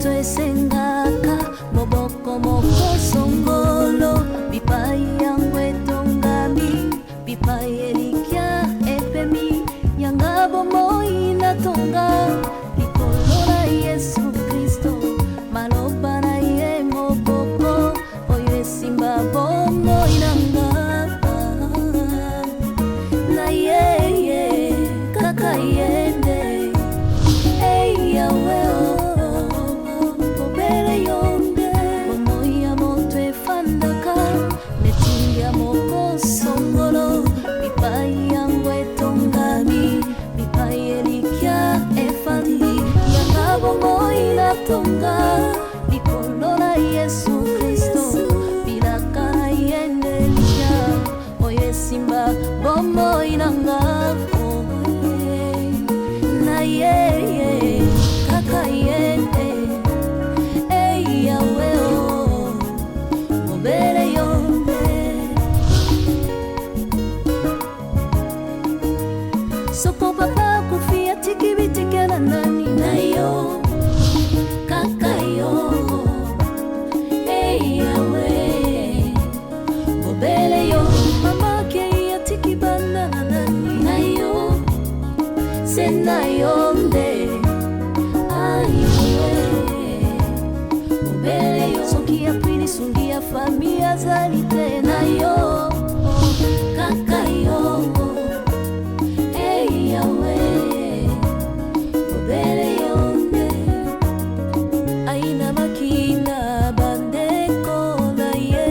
moto esengaka moboko moko songolo bipai yangu etongami bipai elikia epemi yanga bomoi natonga likolo na Yesu Kristo maloba na ye moboko oyo esimba bomoi nanga na ye kaka yende Tonga likolo na Yesu Kristo bilaka yendelia oye simba bomo inanga na ye kaka yende yawe obere yonde soko papa kufia tikibitikela nani nayo Senayonde aiwe ubele yo sokia pili sungia famia zalite nayo kakayo yawe ubele yonde aina makina bandeko na ye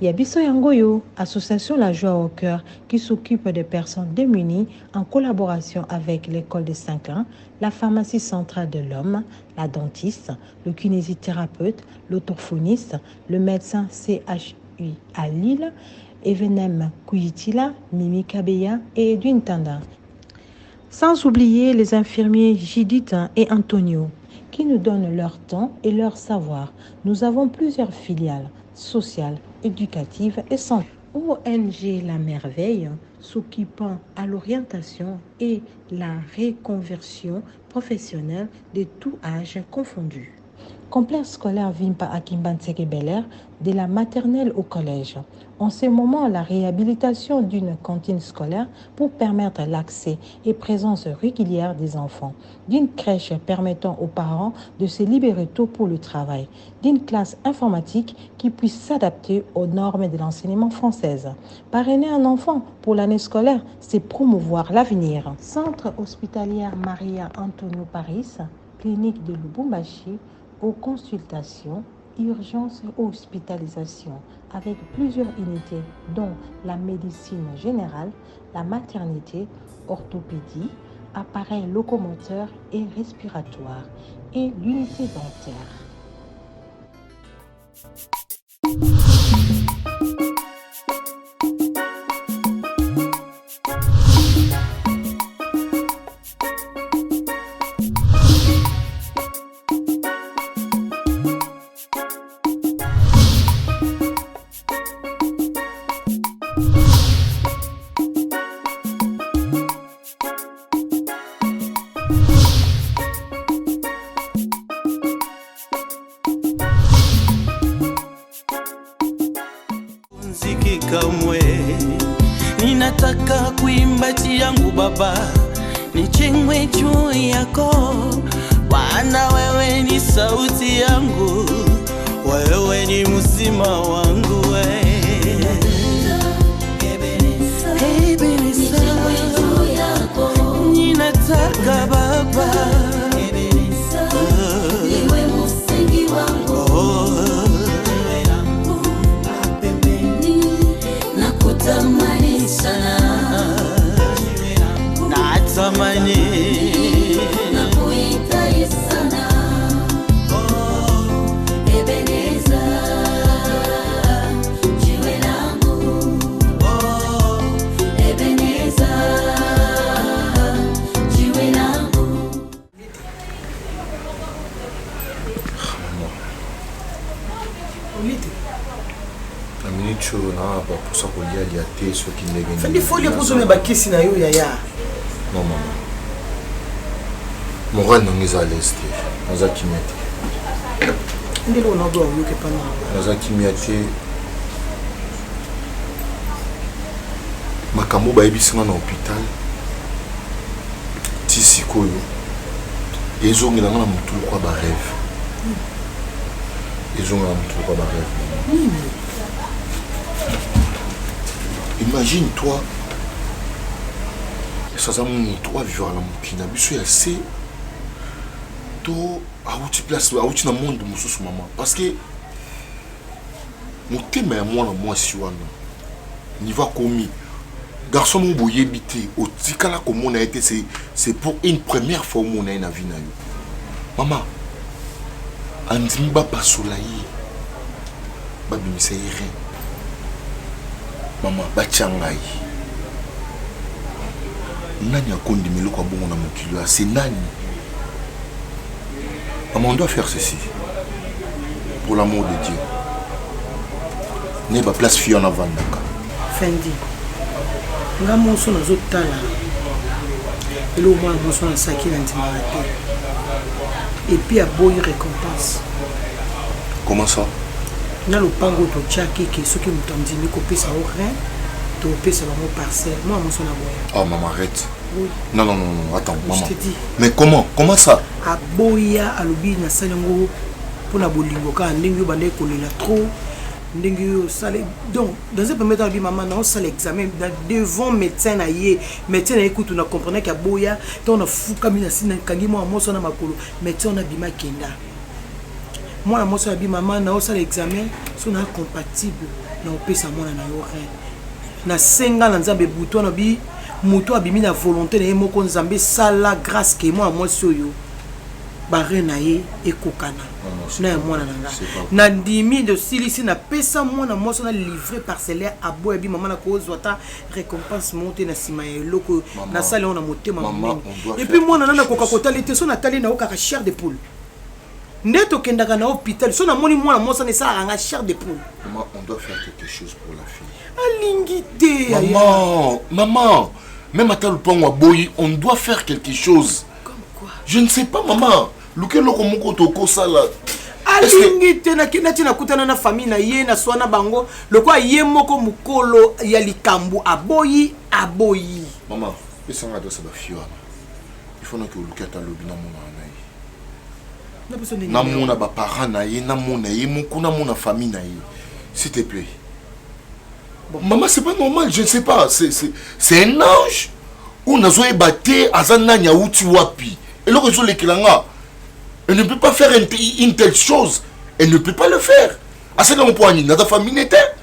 Yabiso Yangoyo, association La Joie au Cœur, qui s'occupe des personnes démunies en collaboration avec l'école de Saint-Clain, la pharmacie centrale de l'homme, la dentiste, le kinésithérapeute, l'orthophoniste, le médecin CHU à Lille, Evenem Kuyitila, Mimi Kabeya et Edwin Tanda. Sans oublier les infirmiers Judith et Antonio, qui nous donnent leur temps et leur savoir. Nous avons plusieurs filiales sociales, éducative et santé. ONG La Merveille, s'occupant à l'orientation et la reconversion professionnelle de tout âge confondu. Complexe scolaire Vimpa à Kimbanseke Bel-Air, de la maternelle au collège. En ce moment, la réhabilitation d'une cantine scolaire pour permettre l'accès et présence régulière des enfants, d'une crèche permettant aux parents de se libérer tôt pour le travail, d'une classe informatique qui puisse s'adapter aux normes de l'enseignement française. Parrainer un enfant pour l'année scolaire, c'est promouvoir l'avenir. Centre hospitalier Maria Antonio Paris, clinique de Lubumbashi, aux consultations, urgences et hospitalisation avec plusieurs unités dont la médecine générale, la maternité, orthopédie, appareils locomoteurs et respiratoires et l'unité dentaire. Kamwe ninataka kuimba yangu baba nichengwe juu yako Bwana wewe ni sauti yangu wewe ni mzima wangu ninataka baba niwe msingi wangu natamani sana natamani nakuhitaji sana Ebeneza jiwe langu Ebeneza jiwe langu Aminicho na baposa kolia dia te soki ndenge Fandi folie pour me bakisi na yo yaya. Non maman. moral non est à l'est. Nous a qui m'était. Ndelo na bo yo ke pana. Nous a qui m'était. Makambo ba ebisanga na hôpital. Tisi koyo. Ezongela na mutu kwa ba rêve. Ezongela na mutu kwa ba rêve. Imagine toi. Ça ça mon toi vivre la mukina biso ya c'est to a outi place a outi na monde mususu maman parce que motema ya mwana mwasi wana niveau commis garçon mon boye bité au tikala comme on a été c'est pour une première fois où on a une vie na yo maman andimba pasolayi babimisa rien maman bachangai nani akondi miloko bongo na mokilo c'est nani maman on doit faire ceci pour l'amour de Dieu ne ba place fille en avant naka Fendi nga monso na zotala elo mwa monso na saki na ndimara te et puis aboyi récompense comment ça na lopango to tchaki ke soki moto ndimi ko pesa au rein to pesa ba mo parcelle moi monso na boya. Oh maman arrête. Oui. Non attends maman. Je te dis. Mais comment ça aboya alobi na salengo pona bolingo ka ndingi bande kolela trop ndingi sale donc dans un premier temps maman na on sale examen devant médecin na ye médecin na écoute on a comprenait que aboya to na fuka mina sina kangi mo amoso na makolo médecin na bima kenda moi na moso na bi maman na on sale examen so na compatible na opesa mona na yo rien na senga na nzambe buto na bi muto abimi na volonté na ye moko nzambe sala grâce ke moi amoso yo bare na ye ekokana na ya mwana nanga na ndimi de silisi na pesa mwana moso na livré parcellaire abo ya bi mama na kozwa ta récompense monte na sima ya eloko na sale on a motema mama et puis mwana nana koka kotali te so na tali na okaka chair de poule ndeto kendaka na hôpital so na moni mwana moso na sala nga chair de poule. Maman on doit faire quelque chose pour la fille. Alingité maman même à tel point boy on doit faire quelque chose. Comme quoi? Je ne sais pas maman. Luke loko moko toko sala. Alingité na kinati na kutana na famille na ye na swana bango loko ye moko mukolo ya likambu aboyi. Maman, pesa nga dosa ba fille wana. Il faut que luke ta lobi na mona na ye. Na mona ba parents na ye, na mona ye moko na mona famille na ye. S'il te plaît. Bon. Maman, c'est pas normal, je ne sais pas. C'est un ange. Ou n'a pas battu Azana Nyauti Wapi. Et le réseau les Kilanga. Elle ne peut pas faire une telle chose. Elle ne peut pas le faire. À ce moment point, notre famille n'était.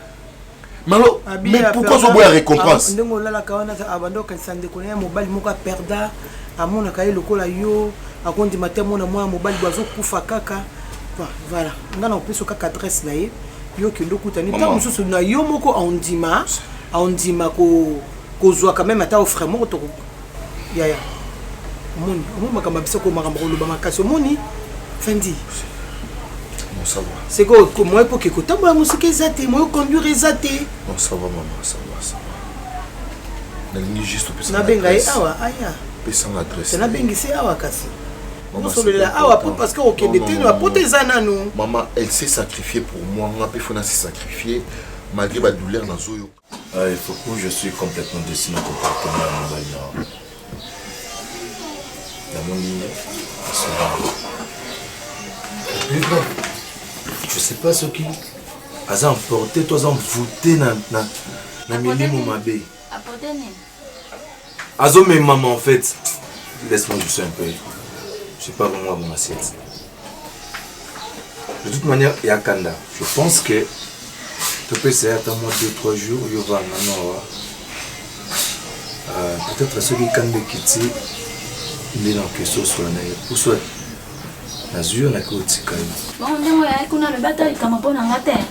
Mais alors, mais pourquoi je bois la récompense? Voilà. On peut se faire adresse là. Yo kendo kutani ta mususu na yo moko ondima ko zwa quand même ata offre moko to ya moni makamba biso ko makamba ko loba makasi moni Fendi non ça va c'est quoi moi pour que kotambola musike zate moi conduire zate non ça va maman ça va na lingi juste pour ça na benga awa aya pesa l'adresse na bengi c'est awa kasi parce que maman, elle s'est sacrifiée pour moi. Il faut se sacrifier malgré ma douleur dans Zoyo. Il faut que je suis complètement décidé au comportement dans mon ligne. Je sais pas ce qui a emporté, toi envoûté dans mes lignes mabé. Azo mes mamans en fait. Laisse-moi juste un peu. Je sais pas vraiment à mon assiette. De toute manière, il y a Kanda. Je pense que tu peux essayer d'attendre 2-3 jours. Peut-être ceux qui ont quitté, ils sont dans quelque chose sur la neige. Ou soit, Nazur n'a qu'au Tikaï. Bon, on a le bataille comme un bon en matin.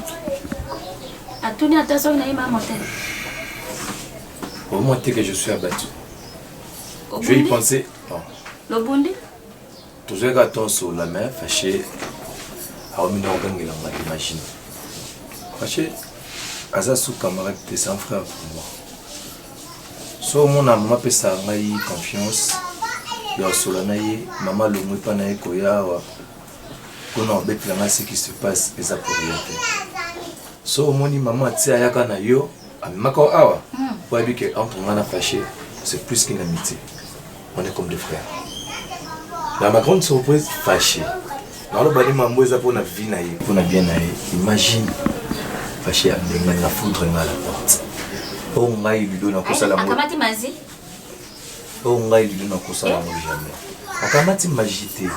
À tout le temps, on a eu ma montée. Au moins, que je suis abattu. Je vais y penser. Le Bundi? Tous les gâteaux sur la main, fâché. Alors, nous avons imagine. Fâché, Asa sous camarade, c'est un frère pour moi. So, mon amour, ça a confiance. ya solana ye mama longwe pa na ye koyawa kona obetela ce qui se passe eza pour rien te so omoni mama atia ayaka na yo amemaka awa po ayebi ke entre nga na fâché c'est plus qu'une amitié on est comme des frères na ma grande surprise fâché nalobali mambo eza mpona vie na ye mpona bien na ye imagine fâché andenge na foudre nga la porte o ngai lido nakosala ngo akamati mazi o ngai lido nakosala ngo jamais akamati magie te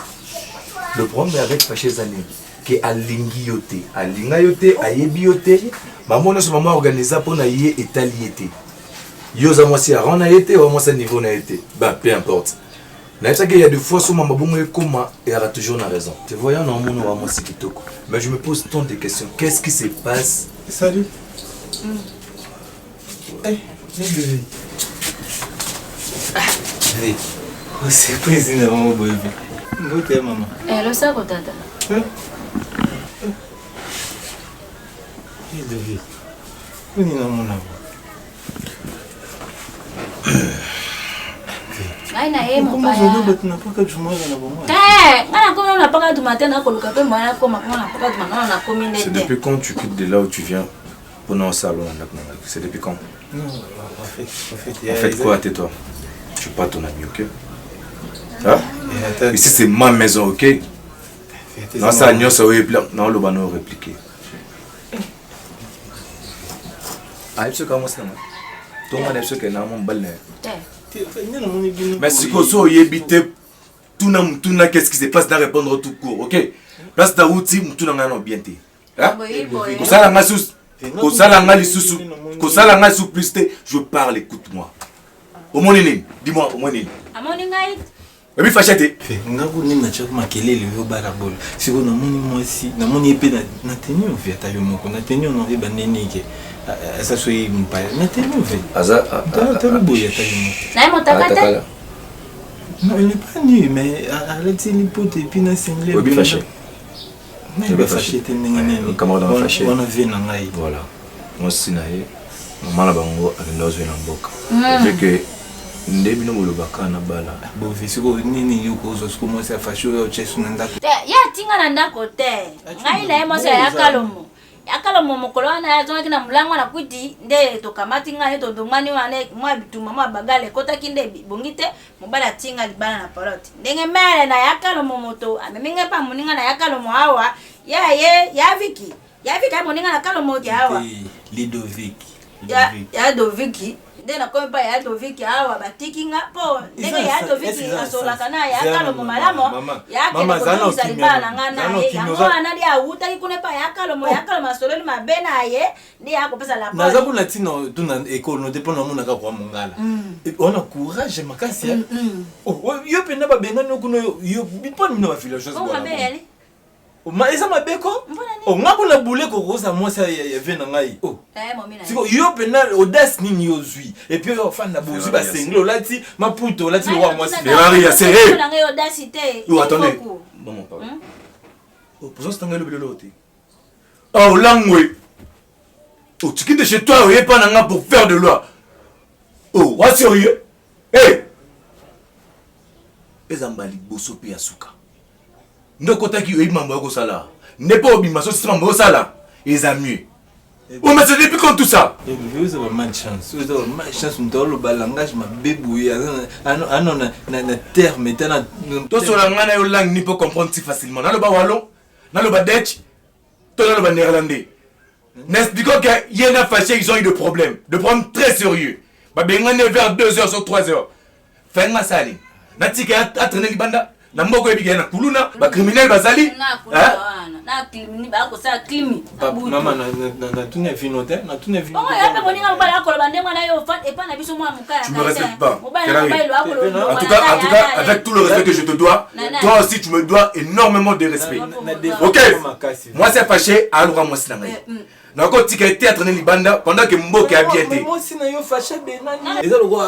le problème avec fâché ezali ke alingi yo te alinga yo te ayebi yo te maman nyonso mama organisa mpona ye etali ye te yo oza mwasi ya rang na ye te oza mwasi ya niveau na ye te ben peu importe nayebisaki il y a des fois so mama bongo ekoma eyaka toujours na raison te voyant na omona oza mwasi kitoko mais je me pose tant de questions qu'est-ce qui se passe. Salut. Hey, bébé. Hey, c'est quoi ici na maman bébé? Ngote maman. Le sako tata. Bébé. Kuni na mona. Ngai na ye mo pa. Comment je dois na paka jumoza na bongo? Ngana komi na paka du matin na koluka pe mwana koma na paka du matin na komi ndete. C'est depuis quand tu quittes de là où tu viens pour nos salons? C'est depuis quand? Non, en fait quoi, tais-toi. Je suis pas ton ami, ok? Hein? Ici c'est ma maison, ok? Non, ça n'y a pas non, le banneau répliqué. Ah, il se commence là. Tout le monde est sûr que n'a mon balne. Mais si vous soyez habité, tout n'a qu'est-ce qui se passe dans répondre tout court, ok? Place ta route, tout n'a rien bien. Hein? Ça la masse. Je parle, écoute-moi. Au mon ennemi, dis-moi, au mon ennemi. Et puis fâché. Ngaku ni na chako makelele yo barabol. Siko na moni mwasi, na moni epé na tenue en fait ayo moko. Na tenue on arrive baneni ke. Ça soit mpa. Na tenue en fait. Aza ta le boya ta yo moko. Na motakata. Non, il n'est pas nu mais arrête les potes et puis na single. Oui, fâché. Mais il est fâché un camarade fâché. On a vu na ngai. Voilà. Moi aussi na ye. Maman la bango alindozo na mboka. Vu que ndebino bolobaka na bala. Bon visiko nini yoko zo commencer à fâcher au chesu na ndako. Ya tinga na ndako te. Ngai na ye mo se ya kalomo. Ya kalomo mokolo na ya zonaki na mulango na kwiti nde to kamati ngai to dongani wane mwa bituma mwa bagale kota kinde bongite mobala tinga libana na paroti. Ndenge mere na ya kalomo moto ameminga pa muninga na ya kalomo hawa ya Viki. Ya Viki moninga na kalomo ya hawa. Ludovic. Ya Doviki. Ndena komi pa ya Doviki hawa batikinga po ndenge ya Doviki asola kana ya kalomo malamo ya kalomo salibana ngana ya mwana ndi auta kikune pa ya kalomo asolo ni mabena ye ndi akopesa la naza kuna tino tuna école no dépend na mona ka kwa mongala on a courage makasi yo penda ba benga no kuno yo bipo ni na philosophe kwa mbele ma eza mabeko ngakuna bule ko rosa mwasa ya vena ngai momina siko yo pena audace nini yo zui et puis yo fan na bozi ba senglo lati maputo lati le wa mwasi Ferrari ya serré na ngai audacité yo attendez maman pardon pour ça tanga le belote oh langwe oh tu quittes chez toi et pas nanga pour faire de loi oh wa sérieux ezambali boso pe asuka ndokotaki yo mambo yako sala n'est pas obima so si mambo sala ils a mieux oh mais c'est depuis quand tout ça vous avez mal chance vous avez mal chance dans le langage ma bébou na terme tena to so la ngana yo langue ni peut comprendre si facilement na le ba wallon na le ba dutch to na le ba néerlandais n'expliquons que yena fâché ils ont eu des problèmes très sérieux ba bengane vers 2h sur 3h fenga sali na tika atrene libanda na mboko ebigena kuluna ba criminel bazali na klimi ba ko sa klimi mama na tuna vinote na tuna vinote oh ya pe moninga ba la ko ba ndemwa na yo fa e pa na biso mwa mukala tu me respectes pas en tout cas avec tout le respect que je te dois toi aussi tu me dois énormément de respect OK moi c'est fâché à l'oura moi c'est ngai na ko tika théâtre ne libanda pendant que mboka bien té moi si na yo fâché benani eza loko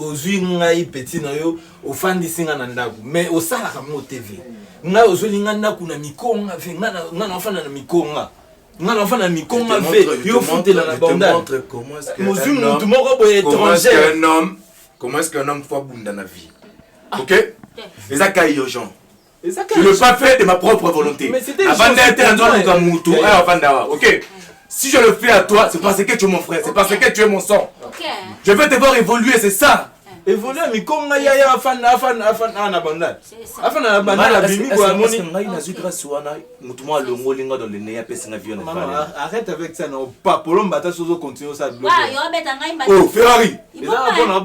ozui ngai petit na yo ofandi singa na ndako mais osala kama TV nga ozolinga ndako na mikonga ve nga ofana na mikonga nga ofana na mikonga ve yo fotela na banda comment est-ce qu'un homme faut bunda na vie Ok? Et ça, cas urgent. Je ne le pas fait de ma propre volonté. Mais c'était avant d'être un doigt comme Moutou, ok? Si je le fais à toi, c'est parce que tu es mon frère, c'est parce que tu es mon sang. Ok. Je veux te voir évoluer, c'est ça. Évoluer, mais comme il y a afan abandon. Afan abandon la bimi quoi moni. Arrête avec ça non pas pour l'homme bata sozo continuer ça. Wa yo beta ngai mba. Oh, Ferrari.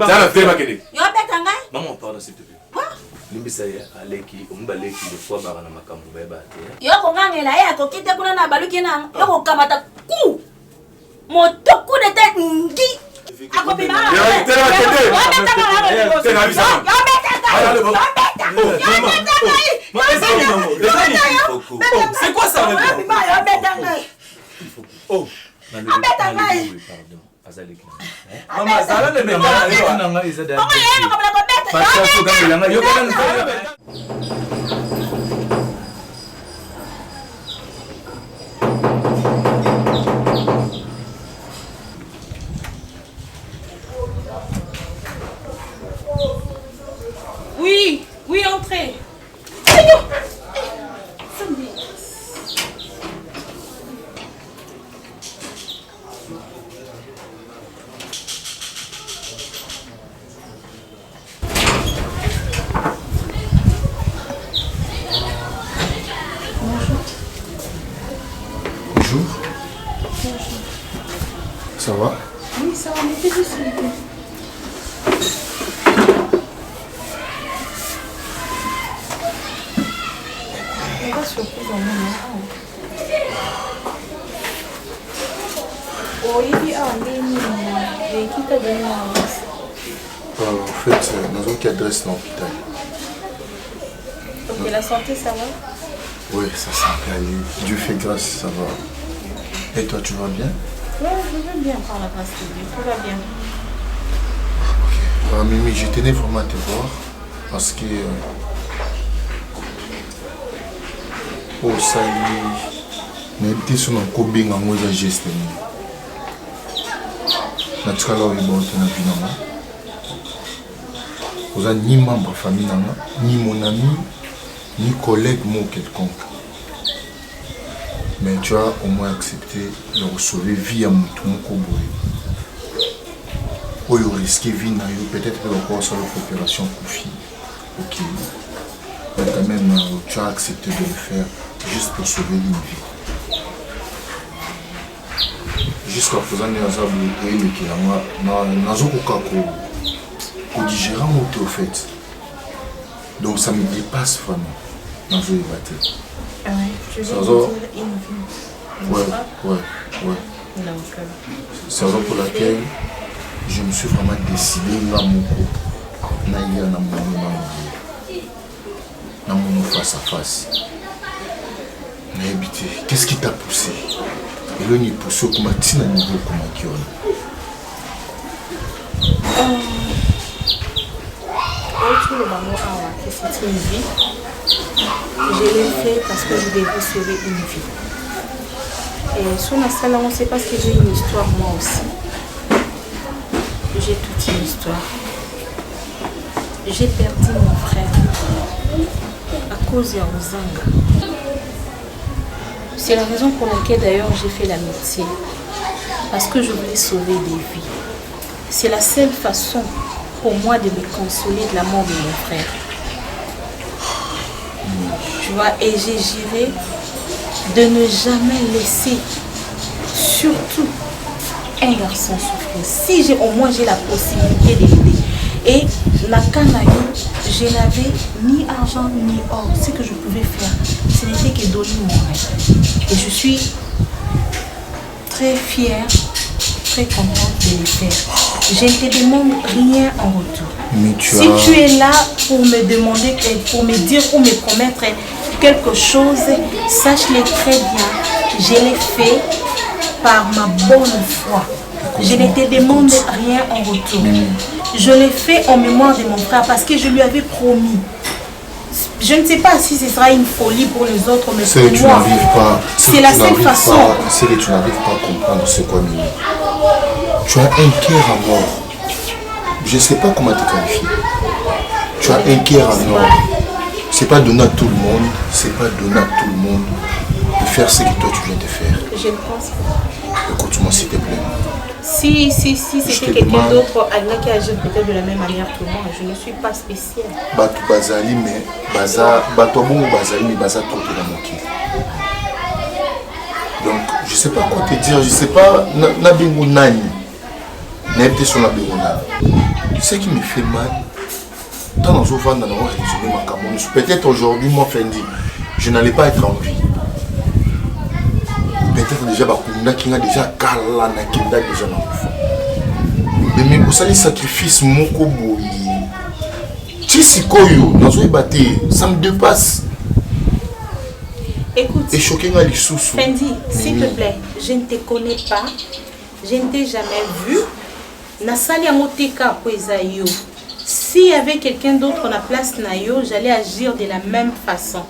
Ça la fait ma kene. Yo beta ngai? Maman parle s'il te plaît. Limbisa ya aleki umbaleki de fois bana makambo ba ba te. Yo ko ngangela ya ko kite kuna na baluki na yo ko kamata ku. Moto ku de tête ngi. Akopima. Yo beta c'est quoi ça? Oh, maman, ça va le même. Oui, oui, entrez. Bonjour. Ça va? Oui, ça va, mettez-vous s'il vous plaît. On va surprise en moment. Oh, il y a un et qui t'a donné la adresse? En fait, nous avons qui adresse dans l'hôpital. Ok, la santé, ça va? Oui, ça s'est aller. Dieu fait grâce, ça va. Et toi, tu vas bien? Oui, je vais bien par la grâce de Dieu. Tout va bien. Ok. Mimi, je tenais vraiment à te voir parce que oh, ça y est. Mais tu es sur un cobing en mode geste. Naturellement, il y vous n'avez ni membre de la famille, ni mon ami, ni collègue, ou quelconque. Mais tu as au moins accepté de recevoir vie à mon Koboé. Ou il risque vie, peut-être que encore sur l'opération Koufi. Ok. Mais quand même, tu as accepté de le faire juste pour sauver une vie. Jusqu'à présent, nous avons digérant au fait. Donc ça me dépasse vraiment. Dans le bâti. Ah ouais, je vais dire une vie. Ouais. C'est la raison pour laquelle je me suis vraiment décidé dans mon face à face. Qu'est-ce qui t'a poussé? Et là, il poussé comme un petit niveau comme un Tout le moment, c'est une vie. Je l'ai fait parce que je devais sauver une vie. Et sur la salle, on sait parce que j'ai une histoire moi aussi. J'ai toute une histoire. J'ai perdu mon frère à cause de Rosanga. C'est la raison pour laquelle d'ailleurs j'ai fait la médecine. Parce que je voulais sauver des vies. C'est la seule façon pour moi de me consoler de la mort de mon frère. Tu vois, et j'ai juré de ne jamais laisser, surtout un garçon souffrir. Si au moins j'ai la possibilité de l'aider. Et la canaille, je n'avais ni argent ni or. Ce que je pouvais faire, ce n'était que donner mon rêve. Et je suis très fière, très contente de le faire. Je ne te demande rien en retour. Si tu es là pour me demander, pour me dire ou me promettre quelque chose, sache-le très bien. Je l'ai fait par ma bonne foi. Je ne te demande rien en retour. Je l'ai fait en mémoire de mon frère parce que je lui avais promis. Je ne sais pas si ce sera une folie pour les autres, mais pour moi, c'est la seule façon. C'est que tu n'arrives pas à comprendre ce qu'on dit. Tu as un cœur à mort. Je ne sais pas comment te qualifier. Tu as Ça inquiète en or. C'est pas donné à tout le monde. C'est pas donné à tout le monde de faire ce que toi tu viens de faire. Je ne pense pas. Écoute-moi s'il te plaît. Si c'était quelqu'un d'autre, Anna qui agit peut-être de la même manière que moi, je ne suis pas spéciale. Bato bazali mais bato bongo bazali mais baza trop de la moquée. Donc je sais pas quoi te dire, je sais pas na bingo nani. N'était sur la bingo nani. Ce qui me fait mal, tant dans vendre dans le résumé ma camoufle. Peut-être aujourd'hui moi Fendi, je n'allais pas être en vie. Peut-être déjà bakunda qui a déjà kala na kenda déjà na kufa. Mais vous allez sacrifice moko boyi. Chisikoyo nazo ibate, ça me dépasse. Écoute, et choqué nga lisusu. Fendi, s'il te plaît, je ne te connais pas. Je ne t'ai jamais vu. Nasali amoteka poezayo. S'il y avait quelqu'un d'autre à la place nayo, j'allais agir de la même façon.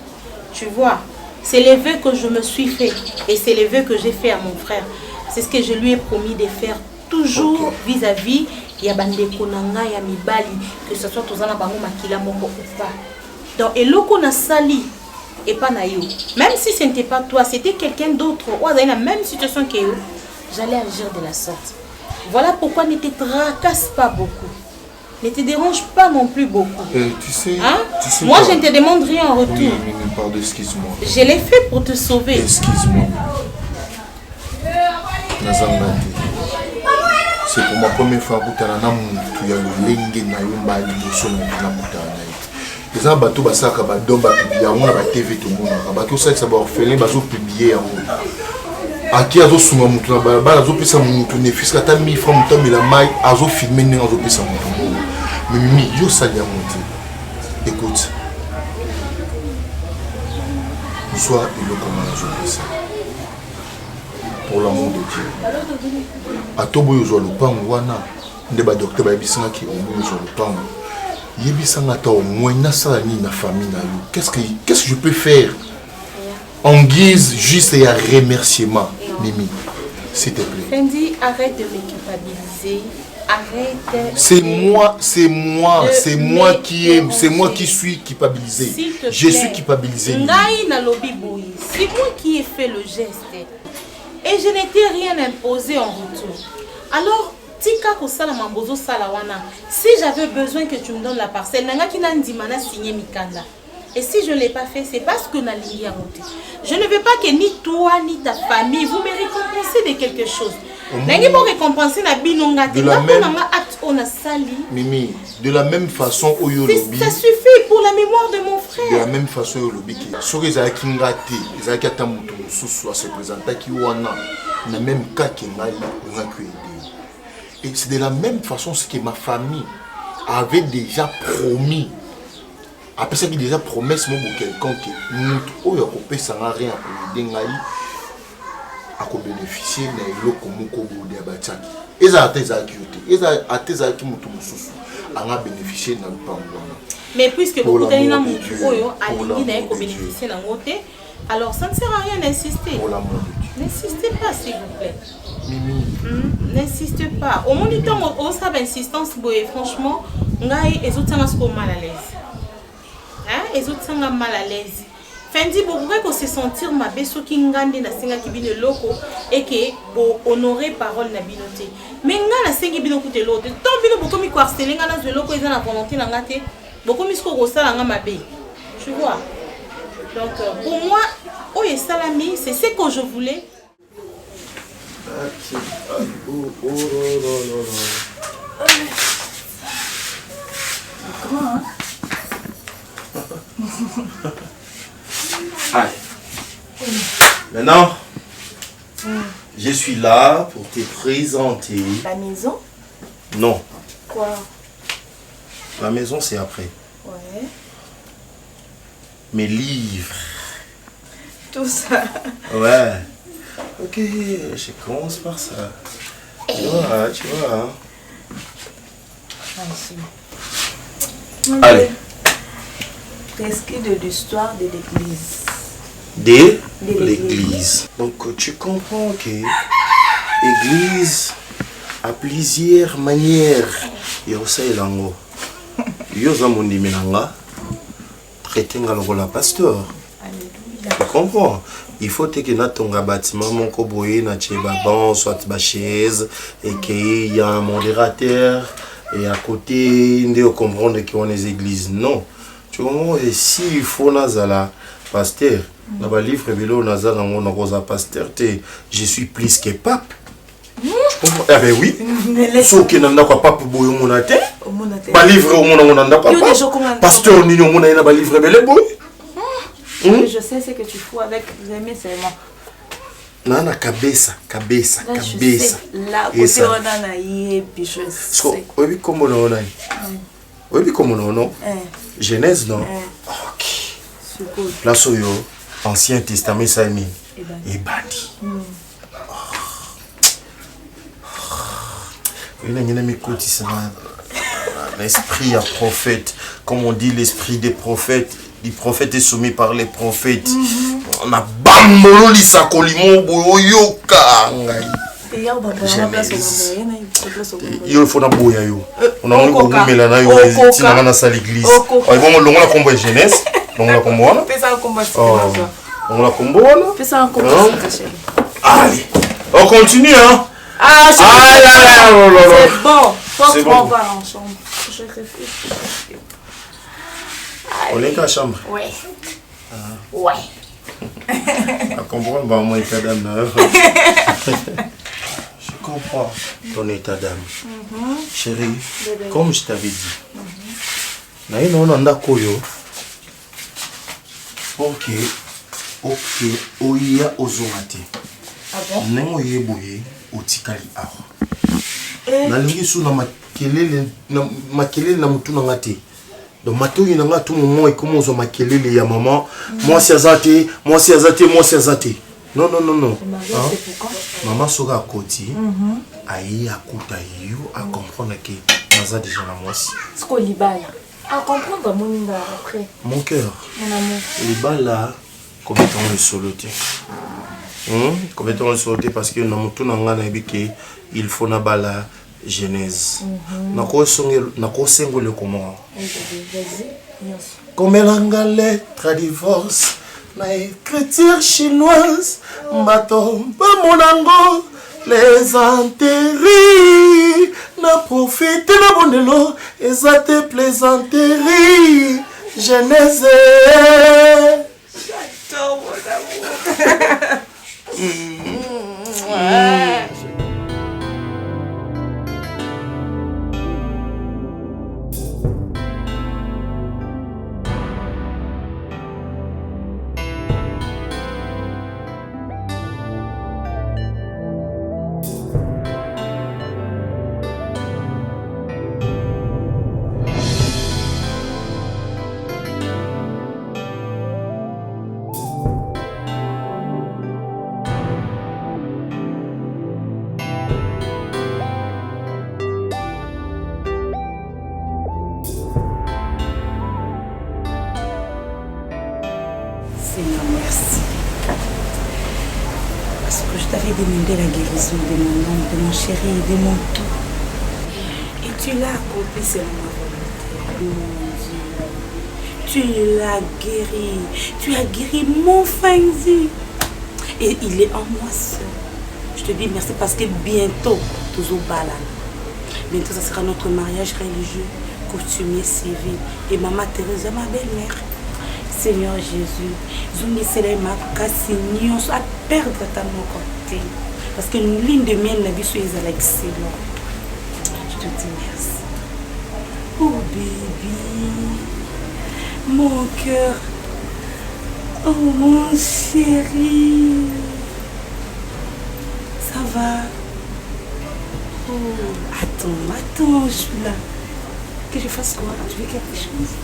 Tu vois, c'est les vœux que je me suis fait et c'est les vœux que j'ai fait à mon frère. C'est ce que je lui ai promis de faire toujours vis-à-vis ya bandeko nanga ya mibali, que ce soit tozana bango makila moko ou pas. Donc eloko nasali et pas nayo. Même si ce n'était pas toi, c'était quelqu'un d'autre ou dans la même situation que eux, j'allais agir de la sorte. Voilà pourquoi ne te tracasse pas beaucoup. Ne te dérange pas non plus beaucoup. Tu sais, moi, je ne te demande rien en retour. Oui, pardon, excuse-moi. Je l'ai fait pour te sauver. Excuse-moi. C'est pour ma première fois que tu as un peu de lingue na yumba liboso na kutana. Les gens bateau basaka ba domba publier on a TV tout le monde. Ba ko ça ba orphelin bazo publier en aki azo sunga mutu na ba azo pesa mutu ne fiska ta 1000 francs mutu mais la mai azo filmer ne azo pesa mutu. Mais mimi yo sali a monter. Écoute. Soit le comment je ça. Pour l'amour de Dieu. A tobo yo zo le pango wana ndeba docteur ba bisanga ki o zo le pango. Yebisanga ta au moins na sala ni na famille na yo. Qu'est-ce que je peux faire en guise juste et à remerciement, Mimi, s'il te plaît. Fendi, arrête de me culpabiliser. Arrête. C'est moi qui suis culpabilisé. Je suis culpabilisé. Ngai na lobi boyi. C'est moi qui ai fait le geste. Et je n'étais rien imposé en retour. Alors, tika ko sala mambozo sala wana. Si j'avais besoin que tu me donnes la parcelle, nanga ki na ndimana signé mikanda. Et si je ne l'ai pas fait, c'est parce que Nalingi a monté. Je ne veux pas que ni toi ni ta famille vous me récompensez de quelque chose. Nangi pour récompenser na binonga te na acte on a sali. Mimi, de la même façon au Yolobi. Ça suffit pour la mémoire de mon frère. De la même façon au Yolobi qui sur les akingati, les akata mutu susu à se présenter qui wana na même cas que ngai on a créé. Et c'est de la même façon ce que ma famille avait déjà promis. Après ça, il y a déjà promesse pour quelqu'un qui nous a ça n'a rien pour aider à bénéficier de l'eau de Abataki. Et ça a été bénéficié dans le pan. Mais puisque beaucoup d'années dans mon tuyo a bénéficier d'un côté, alors ça ne sert à rien d'insister. N'insistez pas s'il vous plaît. Mimi. N'insistez pas. Au moins du temps, on sera d'insistance, franchement, ngai et autres sont mal à l'aise. Hein? Et autres sont mal à l'aise. Fendi, vous pouvez se sentir ma beso qui ngande na singa qui bine loko et que pour honorer parole na binoté. Mais nga na singa bino koute l'autre. Tant bino beaucoup mi harceler nga na ze loko ils ont la volonté na ngate. Beaucoup mi sko rosala nga mabe. Tu vois. Donc pour moi, oye salami, c'est ce que je voulais. Grand, hein? Allez. Maintenant, je suis là pour te présenter. La maison? Non. Quoi? La maison, c'est après. Ouais. Mes livres. Tout ça. Ouais. Ok, je commence par ça. Tu vois. Hein. Allez. Rescrit de l'histoire de l'église. De l'église. Donc tu comprends que l'église a plusieurs manières. Il y a aussi l'ango. Yoza Mundi Menanga, traité la pasteur. Tu comprends? Il faut que tu aies un bâtiment, mon coboye, na banc, soit ma chaise, et qu'il y a un modérateur, et à côté, on comprend qu'on est les églises. Non. Tu comprends? Et s'il faut nazala pasteur, dans le livre vélo nazala on pasteur, je suis plus que pape. Eh ben oui. Sauf que n'a pas pape boy mon até. Ba livre au monde on n'a pas. Pasteur ni on a ba livre belé boy. Je sais ce que tu fous avec les seulement. Nana cabeça. Là côté on a yé puis je sais. Oui comment on a. Oui comment on a. Genèse non. OK. Là soyo Ancien Testament ça mis et bandi. L'esprit à prophète, comme on dit l'esprit des prophètes, les prophètes est soumis par les prophètes. On a bamolo lisakolimo boyoka. Il faut na boya yo. On a on mela na yo tina na sa l'église. Ils vont longo la combo jeunesse, longo la combo. On la combo là. Fais ça en combo. Allez, on continue hein. Ah, c'est bon. Faut qu'on va en chambre. Je réfléchis. On est qu'à chambre. Ouais. Ouais. À comprendre, bah, mon état d'âme. Je comprends ton état d'âme. Chérie, comme je t'avais dit, on a koyo. Ok, oya ozomate. Nengo yeboye otikali awa. Nalingi su na makelele na mutu na ngate. Donc mato yi na ngatu moment et comment ozo makelele ya maman. Moi si azate. Non. Maman soga koti. Aïe akuta yo à comprendre que naza déjà na moi si. Ce qu'on libala. À comprendre mon inda après. Mon cœur. Mon amour. Libala complètement le soloté. Complètement le soloté parce que na mutu na ngana ebike il faut na bala Genèse. Nako sengo le comment. Comme l'anga lettre divorce. La écriture chinoise. Mbato ba monango. Les enterris. Na profite na bondelo. Ezate plaisanterie. Genèse. J'adore mon amour. Demandé la guérison de mon homme, de mon chéri, de mon tout. Et tu l'as accompli selon ma volonté. Mon Dieu. Tu l'as guéri. Tu as guéri mon Fanzi. Et il est en moi seul. Je te dis merci parce que bientôt, toujours bala. Bientôt, ça sera notre mariage religieux, coutumier civil. Et Maman Thérèse, ma belle-mère. Seigneur Jésus, Zungisele ma kassignon à perdre ta mon côté. Parce que une ligne de mienne, la vie est excellente. Je te dis merci. Oh bébé, mon cœur, oh mon chéri, ça va? Oh, attends, je suis là. Que je fasse quoi? Tu veux quelque chose?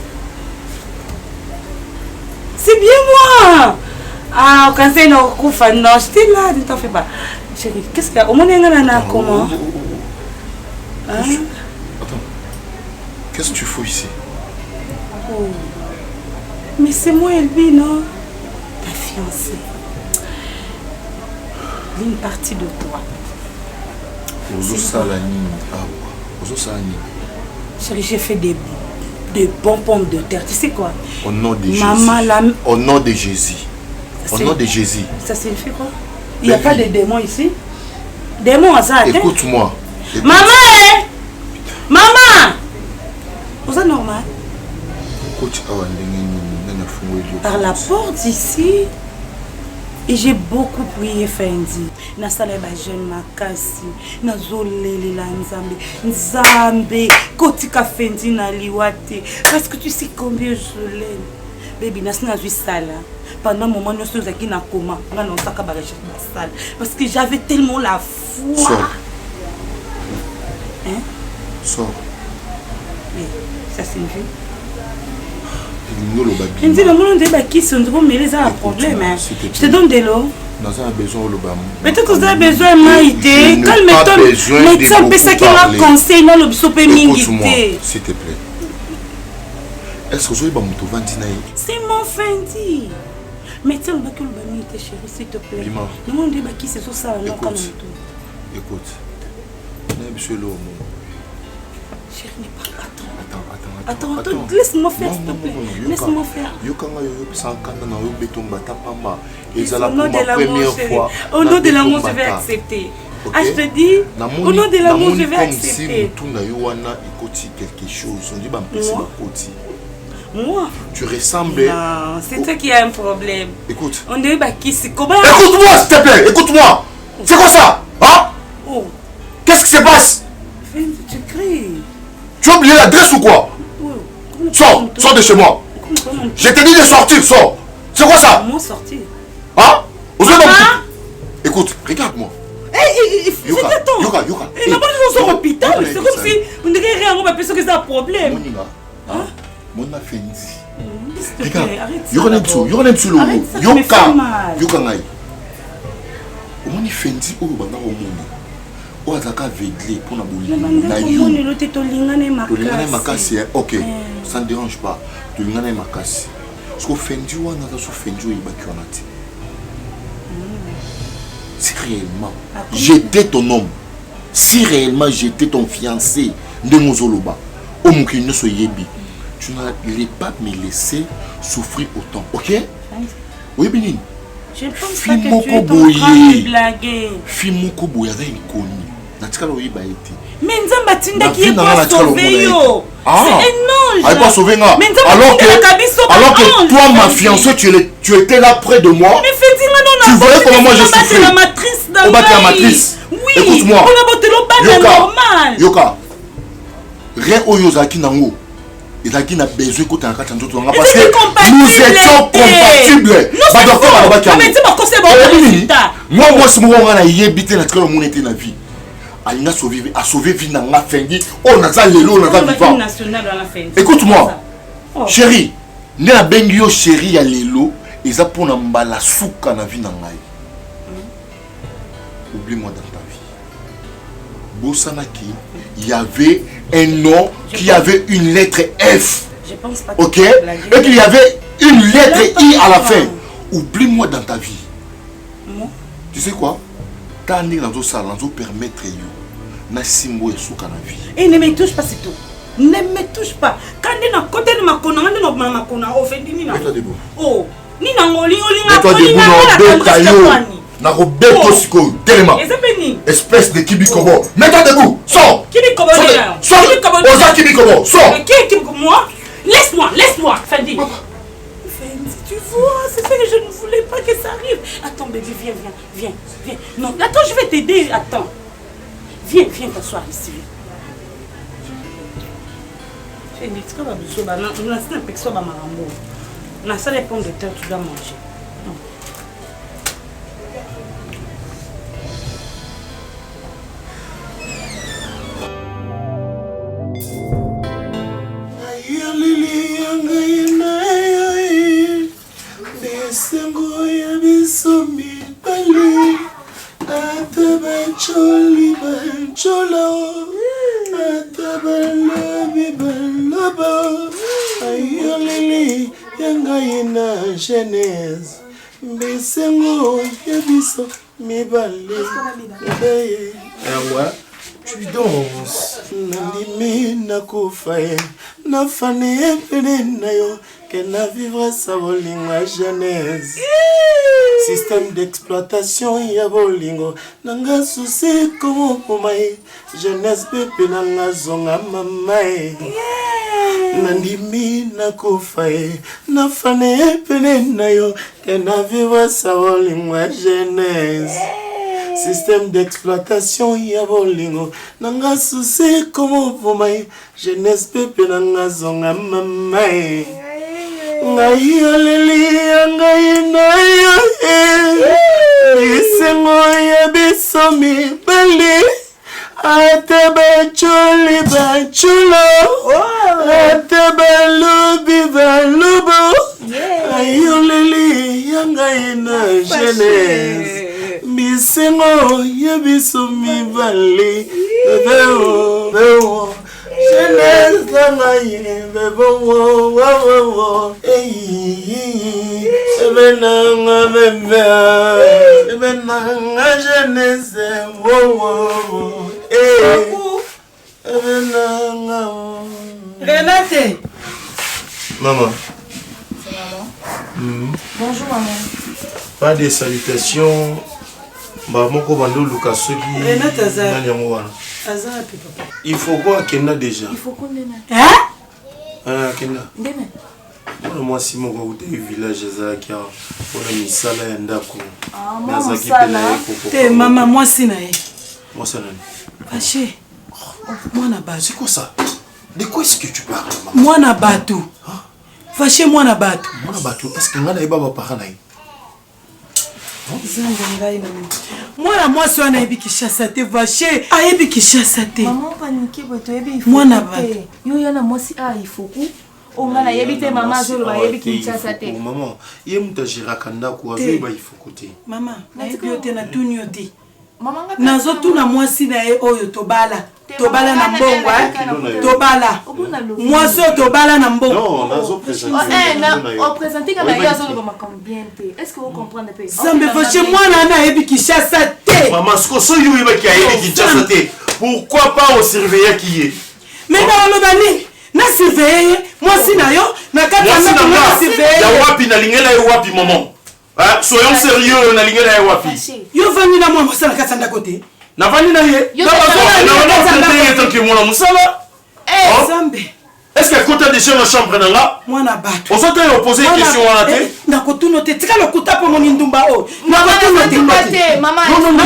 C'est bien moi! Ah, quand c'est nos coups, non, j'étais là, ne t'en fais pas. Chérie, qu'est-ce qu'il y a? Au moins, il y a comment? Attends, qu'est-ce que tu fous ici? Oh. Mais c'est moi, Elbi, non? Ta fiancée. Une partie de toi. Chérie, j'ai fait des de bons pommes de terre. Tu sais quoi? Au nom de Maman, Jésus. Au nom de Jésus. Au nom de Jésus. Ça signifie quoi? Il n'y a pas de démons ici. Démons à ça. Écoute-moi. Maman, maman. C'est normal. Par la porte ici. Et j'ai beaucoup prié Fendi. Nasala ba jeune makasi. Nazolele la nzambe. Nzambe. Kotika Fendi na liwate. Parce que tu sais combien je l'aime. Baby, nasina zui sala. Pendant un moment, nous sommes aquí na coma. Parce que j'avais tellement la foi. Sors. Hein? Sors. Oui, ça signifie. Je me dis, le monde est qui sont mais les a un problème. Je te donne de l'eau. Nous avons besoin de l'eau. Peut-être que vous avez besoin de m'aider. Calme-toi. Médecin, c'est qui m'a conseillé. Non, le sope écoute-moi, s'il te plaît. Est-ce que vous avez besoin de c'est mon Fendi. Médecin, le bac, le chérie, s'il te plaît. Le monde est qui c'est ça. Écoute. Monsieur l'eau. Chérie, attends, laisse-moi faire, s'il te plaît. Laisse-moi faire. Au nom de l'amour, je vais accepter. Ah, je te dis, au nom de l'amour, je vais accepter. Moi? Tu ressembles. Non, c'est toi qui as un problème. Écoute. On est qui c'est comment? Écoute-moi, s'il te plaît, écoute-moi. C'est quoi ça? Hein? Oh. Qu'est-ce qui se passe? Tu cries. Tu as oublié l'adresse ou quoi? Sors de chez moi. Je t'ai dit de sortir, sors. C'est quoi ça? Comment sortir? Hein? Écoute, regarde-moi. Yoka. Et d'abord, ils sont au hôpital. C'est comme si on dirait rien, on va penser que c'est un problème. Hein? Mon Fendi. Regarde. Yoka sur le Yoka ngai. Mon Fendi ou bana au monde. O azaka aveuglé pour na bolingo na yo. Tolingana makasi. OK. Ça ne dérange pas. Tolingana makasi. Parce que Fendi wana za so Fendi o ibaki wana ti. Si réellement j'étais ton homme, si réellement j'étais ton fiancé, ndemozoloba, o mukino so yebi, tu n'allais pas me laisser souffrir autant, ok? Oui, Bénin. Je pense pas que tu es en train de blaguer. Fimoko boya za ikoni. Natikala oyiba ete. Mais Nzamba Tinda qui est pas sauvé yo. C'est un ange. Elle pas sauvé nga. Alors que toi ma fiancée tu étais là près de moi. Tu voyais comment moi je souffrais. La matrice dans la matrice. Oui. Écoute-moi. Yoka. Rien oyozaki nango. Ezaki na besoin ko tanga kata nzoto nga parce que nous étions compatibles. Ba docteur ba bakia. Mais tu m'as conseillé bon. Moi si moi na yebite na tkalo mon était na vie. Alina a sauvé vie na nga Fendi. Oh naza lelo naza vivant. Écoute-moi. Chérie, ne na bengi yo chérie ya lelo eza pona mbala suka na vie na ngai. Oublie-moi dans ta vie. Bosanaki, il y avait un nom qui avait une lettre F. Je pense pas. Ok? Et qu'il y avait une lettre I à la fin. Oublie-moi dans ta vie. Tu sais quoi? T'as né dans ça, dans permettre yo. Na simbo et souka na vie. Et ne me touche pas, c'est tout. Ne me touche pas. Quand on a côté de ma kona, on a ma kona, on fait ni na. Mets-toi debout. Oh, ni na ngoli, mets-toi debout, na robeto siko, tellement. Espèce de kibikobo. Mets-toi debout, sors. Kibikobo, sors. Oza kibikobo, sors. Qui est kibikobo? Moi? Laisse-moi, Fendi. Fendi, tu vois, c'est ça que je ne voulais pas que ça arrive. Attends, bébé, viens. Non, attends, je vais t'aider, attends. Viens t'asseoir ici. Fendi, tu vas besoin de la salle de pommes de terre, tu dois manger. Genèse, Bessengo, Yabiso, Mibale. Tu danses. Nandimi nakufaye. Nafane pene nayo. Que na vivre sa bolingo jeunesse. Système d'exploitation ya bolingo. Nanga souci como pomae. Jeunesse pepe nanga zonga mamae. Nandimi nakufaye. Nafane pene nayo. Que na vivre sa bolingo jeunesse. Système d'exploitation ya bolingo. Nanga souci como pomae. Jeunesse pepe nanga zonga mamae. Ngai aleluya ngai nayo isengo ya bisomi bali ate bachuli bachulo ate balubi balubo ngai aleluya ngai na jeunesse bisengo ya bisomi bali bebo jeunesse langaye bebo wo ebenanga bebe ebenanga jeunesse wo ebenanga Renate. Maman. C'est maman. Bonjour maman. Pas de salutations. Moko bando luka soki. Renate Azar. Azar papa. Il faut quoi Kenda déjà? Il faut qu'on démarre. Hein? Ah Kenda. Démarre. Moi si mon côté village Azaki pour la misala ya ndako. Ah maman sala. Te maman moi si nae. Moi ça non. Vaché. Moi na bato. C'est quoi ça? De quoi est-ce que tu parles maman? Moi na bato. Vaché moi na bato. Moi na bato est-ce que ngana baba parana? Moi la moi soit na ebiki chassa te vaché. A ebiki chassa te. Maman paniqué boto ebi. Moi na bato. Yo yana moi si a il faut que on a yebite maman zo ba yebiki chassa te. Maman, yemuta jiraka ndako azo ba il faut côté. Maman, na ebiote na tunyote. Maman nazo tuna moi si na e oyo tobala. Tobala na mbongo tobala. Moi so tobala na mbongo. Non, nazo présenter. On présenter comme ya zo ba combien te. Est-ce que vous comprenez pas? Zambe vaché moi na ebiki chassa te. Maman, ce que so yo yebiki ebiki chassa te. Pourquoi pas on surveiller qui est? Mais dans le bani na surveiller moi si na yo na kata na surveiller. Ya wapi na lingela yo wapi maman? Soyons sérieux na lingela yo wapi? Yo vani na moi mosala kata na côté. Na vani na ye. Yo na que mon musala. Eh Zambe. Est-ce que côté de chez la chambre na là? Moi na bato. On s'entend poser une question à la tête. Na kotuno te tika lokuta po mon ndumba o. Na kotuno te maman. Non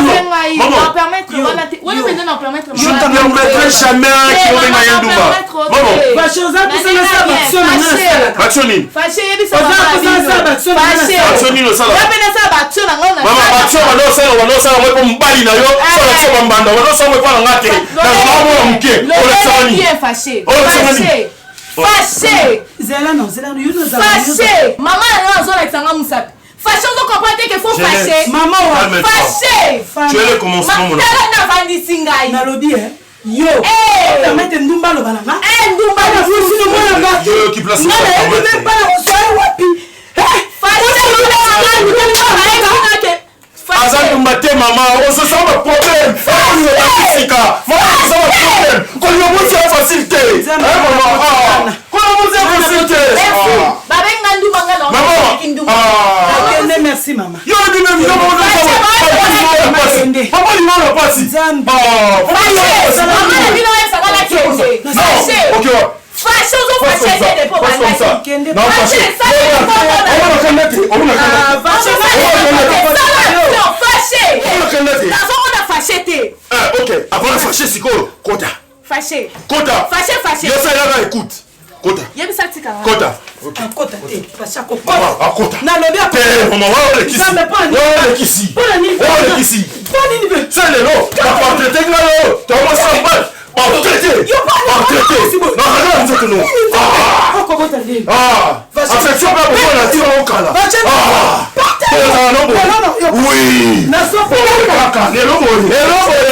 permettre voilà te. Oui mais non permettre maman. Je ne permettrai jamais qu'il y ait un ndumba. Maman. Va choisir pour ça na Batsoni. Fâché yebi ça. Batsoni no sala. Ya bena ça batso na ngona. Maman batso wano sala mo ko mbali na yo. So so mbanda wano so mo pa ngate. Na ngamo mke. Bien fâché. Fâché. Zela non, you know ça. Fâché. Maman na zo avec sanga musapi. Fâché, on comprend que faut fâcher. Maman fâché. Tu es le commencement mon. Na vandi singai. Na lobby yo. Permettre ndumba lo bana. Ndumba lo fusi no mwana ba. Yo qui place ça. Na pas la soirée wapi. Azan mbate maman, on se sent un problème. On est là maman, on se sent un problème. Quand le monde c'est facilité. Maman. Quand le monde c'est facilité. Baba ngandu mangala. Maman. Merci maman. Yo dis même yo maman. Papa il m'a pas si. Maman bino ça va la kende. Non. OK. Fâché aux fâché des pauvres. Comme ça. Non, fâché. Fâché. OK. Avant de fâcher c'est quoi? Kota. Fâché. Kota. Fâché. Yo ça là écoute. Kota. Yebisa tika. Kota. Kota te. Fâché ko. Kota. Na lobi a. Maman, on est ici. On est ici. On est ici. C'est le lot. Tu vas traiter là. Tu vas s'en traiter. Non, non, non, non. Affection pas beaucoup la tire au cala. Oui.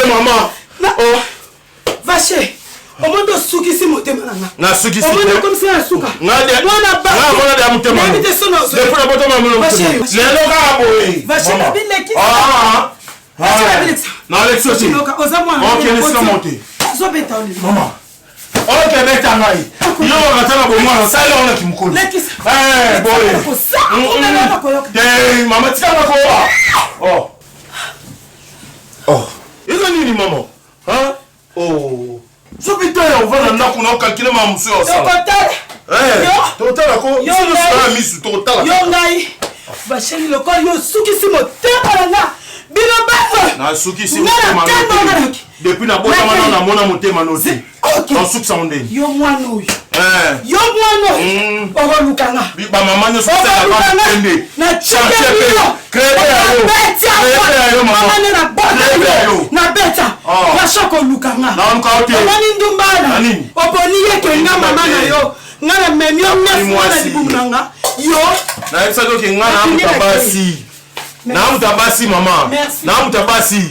Maman. Vaché. Au moins de souki si moté malanga. Na souki si. Au moins comme ça la souka. Ngade. Ngade de moté malanga. Ngade sono. Depuis la bottom malanga. Le loga boy. Vaché la bille qui. Non, Alexis aussi. Ok, laisse-la monter. Maman. Ok, beta ngai. Yo ratana bo mwana sala ona kimukolo. Boy. Maman tika ko. Oh. Oh. Eza nini maman? Hein? Oh. So bita ya uvana ndako na calculer ma muso yo sala. Total ko. Yo sala misu total. Yo ngai. Va chéri le corps yo suki si motema na. Biloba. Na suki si motema. Depuis na bota na mona motema no te. On souk sa ondeni. Yo mwana oyo. Yo mwana oyo. Oro lukanga. Ba mama nyo souk sa ba tende. Na chike yo. Krebe yo mama. Mama na bota. Na beta. Na shoko lukanga. Na onka ote. Mama ndumbana. Oponi yeke nga mama na yo. Nga na memyo mwana dibumnanga. Yo. Na epsa do ke nga na mutabasi. Na mutabasi mama. Na mutabasi.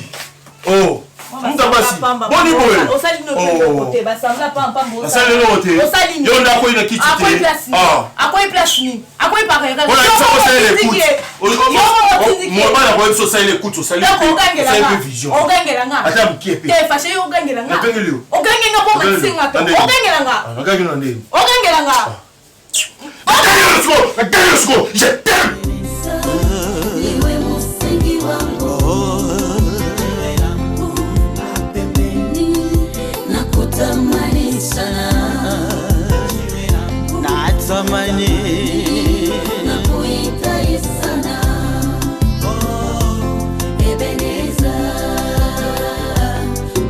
Oh. Mutabasi. Boni boy. Osali no côté basanga pamba mbosa. Osali no côté. Yo nda ko ina kiti te. Akoy place ni. Akoy pa ka. On a ça osali écoute. Moi ba na ko so osali écoute osali. C'est vision. Ogangela nga. Ata mkiepe. Te fâché ogangela nga. Ogangela nga po msinga to. Ogangela nga. Ogangela ndeni. Ogangela nga. Let's go. Je t'aime. Iwe musingi wangu nakutamani sana natamani nakuhitaji sana Ebeneza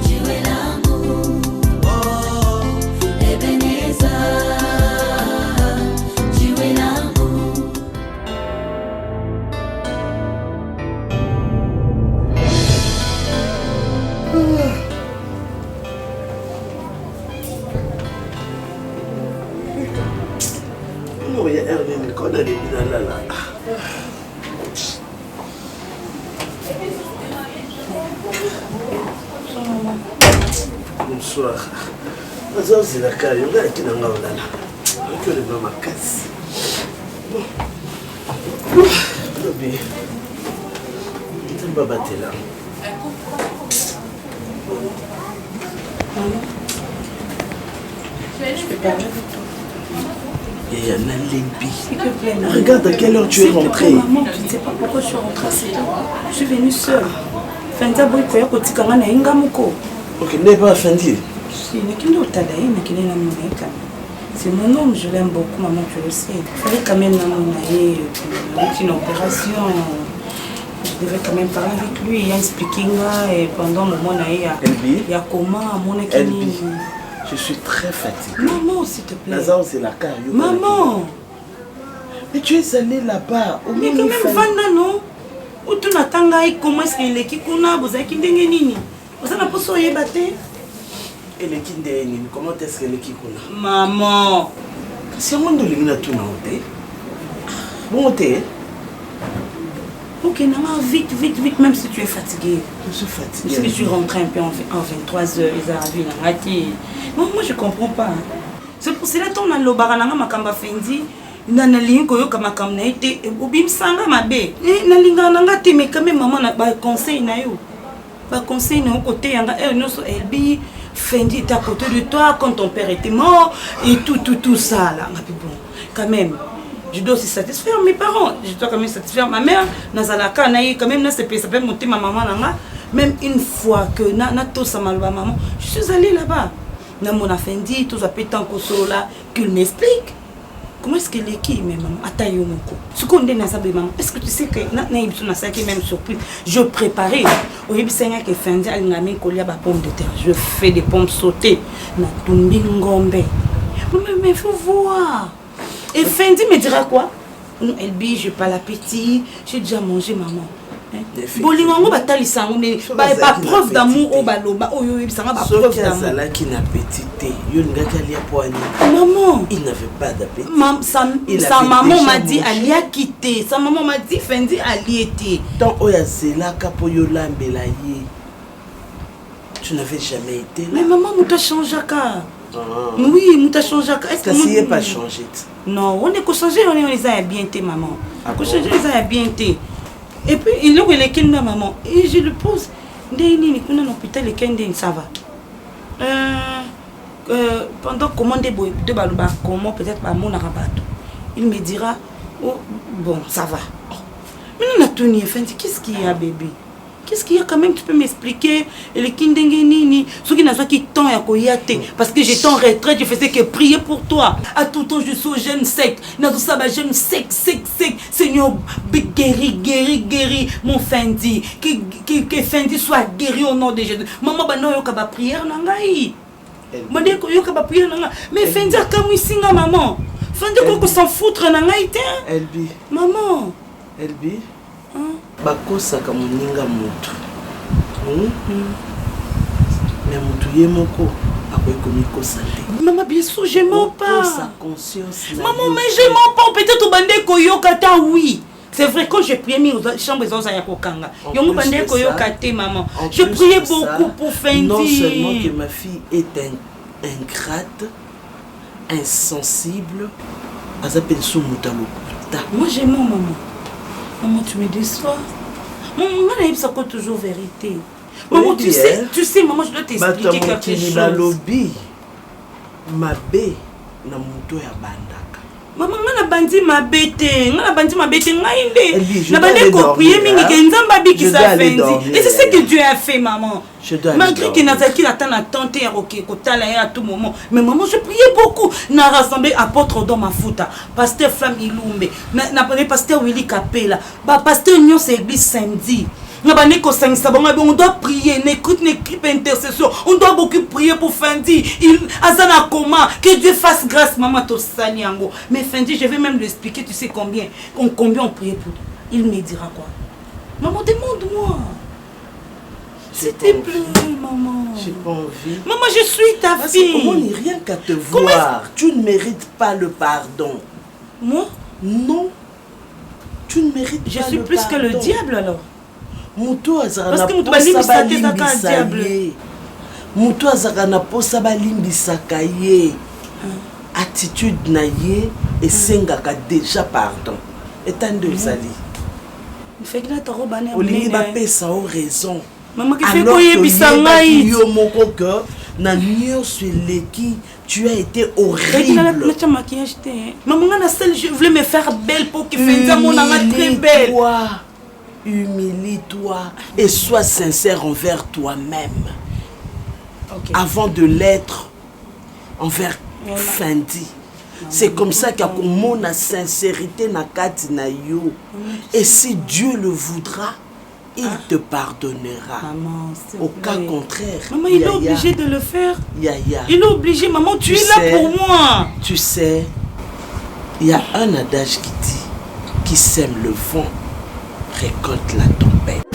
jiwe langu Ebeneza jiwe langu no ya Erwin kona de binalala bonsoir azozela kayo ngaki na ngaolala okole ba makasi lobi tamba batela Je peux parler avec toi. Et il y en a l'impi. Regarde à quelle heure tu es rentrée. Maman, tu ne sais pas pourquoi je suis rentrée assez tôt. Je suis venue seule. Fenta boy koya kotikanga na inga muko. Ok, n'est pas Fendi. Si, ne kindo tadai, ne kine na moneka. C'est mon homme, je l'aime beaucoup, maman, tu le sais. Il fallait quand même m'amener une opération. Je devais quand même parler avec lui, il a expliqué et pendant le moment il y a comment mon équilibre. Je suis très fatiguée. Maman, s'il te plaît. Lazare, c'est la carrière. Maman. Mais tu es allée là-bas. Mais quand même, Vanda, non? Où tu n'attends comment est-ce qu'il est qui kuna, vous avez qui nini? Vous avez pas soyez batté? Elle est qui nini? Comment est-ce qu'elle est qui kuna? Maman. C'est un monde de l'imina tout na hote. Bon hote. Ok, non, vite, même si tu es fatigué. Je suis fatiguée. Parce que je suis rentrée un peu en 23h, ils arrivent, ils ont raté. Moi, je comprends pas. C'est pour cela que tu as le barananga makamba fendi. Nana lingo yo kama kamna ite obim sanga mabe. Na linga nanga te mais quand même maman na ba conseil na yo. Ba conseil na côté yanga no so elbi fendi était à côté de toi quand ton père était mort et tout ça là. Bon, quand même. Je dois aussi satisfaire mes parents. Je dois quand même satisfaire ma mère. Nazalaka naï quand même na ça peut monter ma maman nanga. Même une fois que na to sa malba maman, je suis allée là-bas. Na mon afendi tout ça pétant ko là qu'il m'explique. Comment est-ce qu'elle est qui, mais maman? Atayo moko. Ce qu'on dit, maman, est-ce que tu sais que qui même surprise? Je préparais. Au début, c'est que Fendi a une colia à pomme de terre. Je fais des pommes sautées. Na tumbi ngombe. Mais il faut voir. Et Fendi me dira quoi? Elle dit, je n'ai pas l'appétit. J'ai déjà mangé, maman. Bolingo batali sango mais pas preuve d'amour au baloba oh yo ça va pas preuve d'amour ça là qui n'a appétit yo ngaka lia poani maman il n'avait pas d'appétit sa maman m'a dit ali a quitté sa maman m'a dit Fendi ali était donc oya zela kapo yo lambela ye tu n'avais jamais été là mais maman muta changé ka oui muta changé ka est-ce que ça s'est pas changé non on est que changé on les a bien été maman que changer les a bien été. Et puis, il est qui maman. Et je lui pose, Ndeni ni kuna l'hôpital et Kende ça va. Pendant comment de baloba comment peut-être pas mon arabato. Il me dira oh bon ça va. Mais non Tony qu'est-ce qu'il y a bébé? Qu'est-ce qu'il y a quand même, tu peux m'expliquer? Et le kindengeni, ce qui n'a pas qui temps à koyate parce que j'étais en retraite, je faisais que prier pour toi. À tout temps je suis au jeune sec. Dans tout ça jeune sec. Seigneur guéri mon Fendi. Que Fendi soit guéri au nom de Jésus. Maman bano yo kaba prière nangai. Mande ko yo kaba prière nangai. Mais Fendi akamu singa maman. Fendi ko s'en foutre nangai te. Elbi. Maman. Elbi. Bakosaka moninga mutu mais mutu ye moko akoki komikosa te. Maman bien sûr je mens pas. Sa conscience maman mais je mens pas peut-être bande koyoka ta oui. C'est vrai quand j'ai prié mes chambres aux ya kokanga. Yongo bande koyoka te maman. Je priais beaucoup pour Fendi. Non seulement que ma fille est ingrate, insensible, azapel sou mutalo. Moi je mens maman. Maman, tu me déçois. Maman, ça compte toujours vérité. Maman, tu sais, maman, je dois t'expliquer quelque chose. Balobi, ma bé, na muto ya bandaka. Maman, ngana bandi ma bête, ngainde. Na bande ko prier mingi ke nzamba biki sa Fendi. Et c'est ce que Dieu a fait maman. Malgré que Nazaki attend la tante et kotala à tout moment. Mais maman, je priais beaucoup. Na rassemblé apôtre dans ma fouta. Pasteur Flamme Ilumbe, na pasteur Willy Capella, pasteur Nyon c'est église samedi. On doit prier, n'écoute intercession. On doit beaucoup prier pour Fendi. Azana comment que Dieu fasse grâce, maman Tosaniango. Mais Fendi, je vais même lui expliquer, tu sais combien on priait pour. Il me dira quoi? Maman, demande-moi. S'il te plaît, maman. J'ai pas envie. Maman, je suis ta fille. Comment n'est rien qu'à te voir? Tu ne mérites pas le pardon. Moi? Non. Tu ne mérites pas le pardon. Je suis plus que le diable alors. Mutu azaka na posa balimbisaka mutu azaka na posa balimbisaka ye attitude na ye esengaka déjà pardon etande ezali olingi bapesa o raison maman qui fait koyebisa ngai yo moko que na nyonso eleki tu as été horrible. Maman je voulais me faire belle pour que Fendi mon très belle. Humilie-toi et sois sincère envers toi-même avant de l'être envers Fendi. C'est comme ça qu'il y a la sincérité na kati na yo. Et si Dieu le voudra, il te pardonnera. Maman, au cas contraire, maman, il est obligé de le faire. Yaya. Il est obligé, maman, tu es là pour moi. Tu sais, il y a un adage qui dit qui sème le vent récolte la tempête.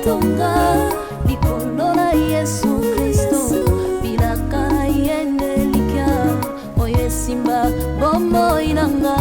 Tonga, Nicolona Yesu Cristo, Piraka Yende Likia, Oye Simba, Bomo Inanga.